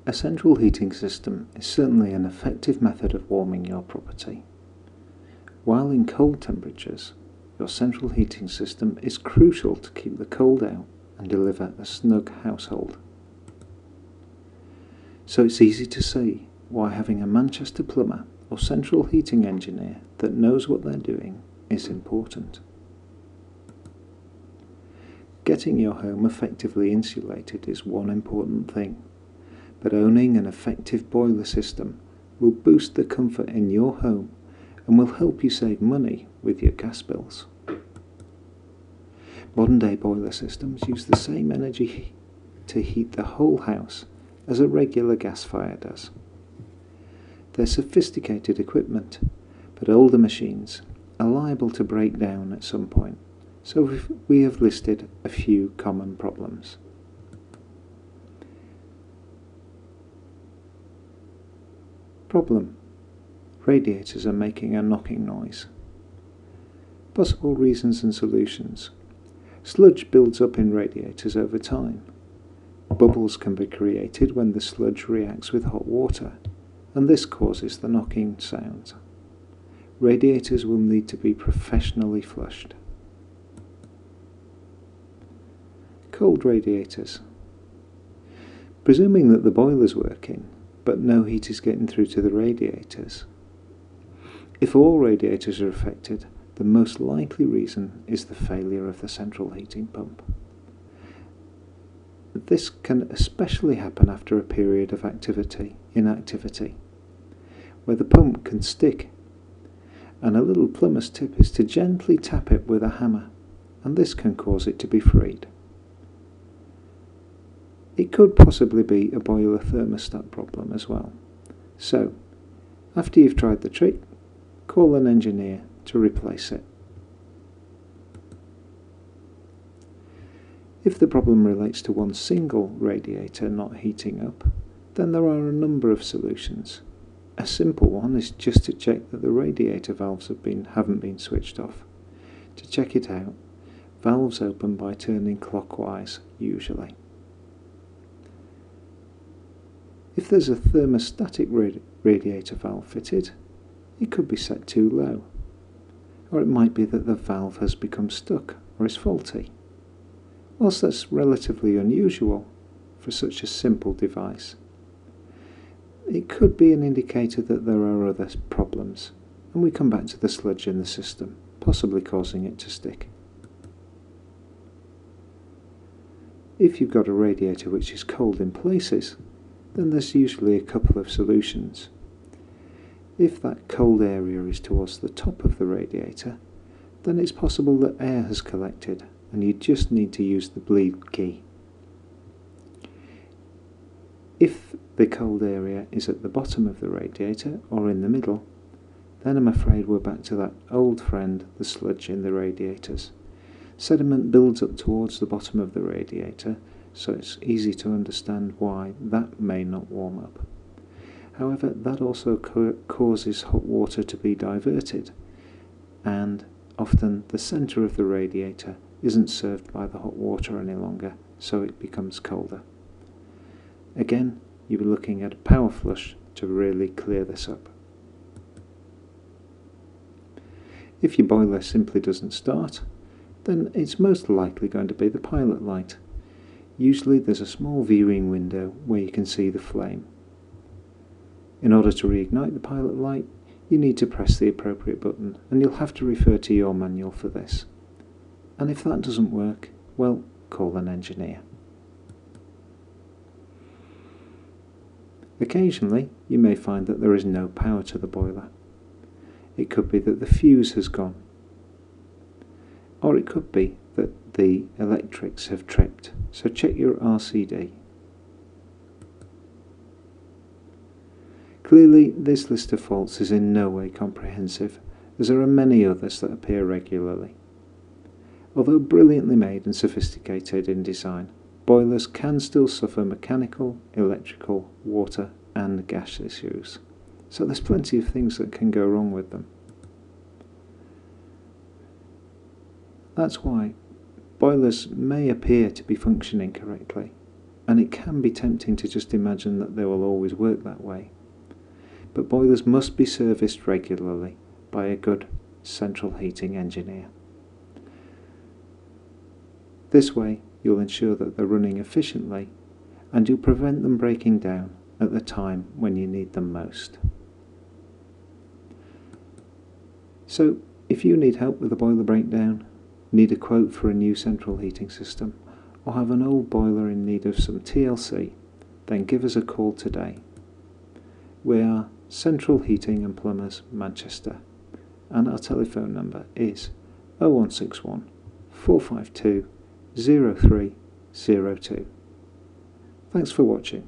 A central heating system is certainly an effective method of warming your property. While in cold temperatures, your central heating system is crucial to keep the cold out and deliver a snug household. So it's easy to see why having a Manchester plumber or central heating engineer that knows what they're doing is important. Getting your home effectively insulated is one important thing, but owning an effective boiler system will boost the comfort in your home and will help you save money with your gas bills. Modern day boiler systems use the same energy to heat the whole house as a regular gas fire does. They're sophisticated equipment, but older machines are liable to break down at some point, so we have listed a few common problems. Problem: radiators are making a knocking noise. Possible reasons and solutions: sludge builds up in radiators over time. Bubbles can be created when the sludge reacts with hot water, and this causes the knocking sound. Radiators will need to be professionally flushed. Cold radiators. Presuming that the boiler's working, but no heat is getting through to the radiators. If all radiators are affected, the most likely reason is the failure of the central heating pump. This can especially happen after a period of inactivity, where the pump can stick, and a little plumber's tip is to gently tap it with a hammer, and this can cause it to be freed. It could possibly be a boiler thermostat problem as well. So, after you've tried the trick, call an engineer to replace it. If the problem relates to one single radiator not heating up, then there are a number of solutions. A simple one is just to check that the radiator valves haven't been switched off. To check it out, valves open by turning clockwise, usually. If there's a thermostatic radiator valve fitted, it could be set too low. Or it might be that the valve has become stuck or is faulty. Whilst that's relatively unusual for such a simple device, it could be an indicator that there are other problems, and we come back to the sludge in the system, possibly causing it to stick. If you've got a radiator which is cold in places, then there's usually a couple of solutions. If that cold area is towards the top of the radiator, then it's possible that air has collected and you just need to use the bleed key. If the cold area is at the bottom of the radiator or in the middle, then I'm afraid we're back to that old friend, the sludge in the radiators. Sediment builds up towards the bottom of the radiator, so it's easy to understand why that may not warm up. However, that also causes hot water to be diverted, and often the centre of the radiator isn't served by the hot water any longer, so it becomes colder. Again, you'll be looking at a power flush to really clear this up. If your boiler simply doesn't start, then it's most likely going to be the pilot light. Usually there's a small viewing window where you can see the flame. In order to reignite the pilot light, you need to press the appropriate button, and you'll have to refer to your manual for this. And if that doesn't work, well, call an engineer. Occasionally, you may find that there is no power to the boiler. It could be that the fuse has gone, or it could be that the electrics have tripped, so check your RCD. Clearly, this list of faults is in no way comprehensive, as there are many others that appear regularly. Although brilliantly made and sophisticated in design, boilers can still suffer mechanical, electrical, water and gas issues, so there's plenty of things that can go wrong with them. That's why boilers may appear to be functioning correctly and it can be tempting to just imagine that they will always work that way. But boilers must be serviced regularly by a good central heating engineer. This way you'll ensure that they're running efficiently, and you'll prevent them breaking down at the time when you need them most. So, if you need help with a boiler breakdown, need a quote for a new central heating system, or have an old boiler in need of some TLC, then give us a call today. We are Central Heating and Plumbers, Manchester, and our telephone number is 0161 452 0302. Thanks for watching.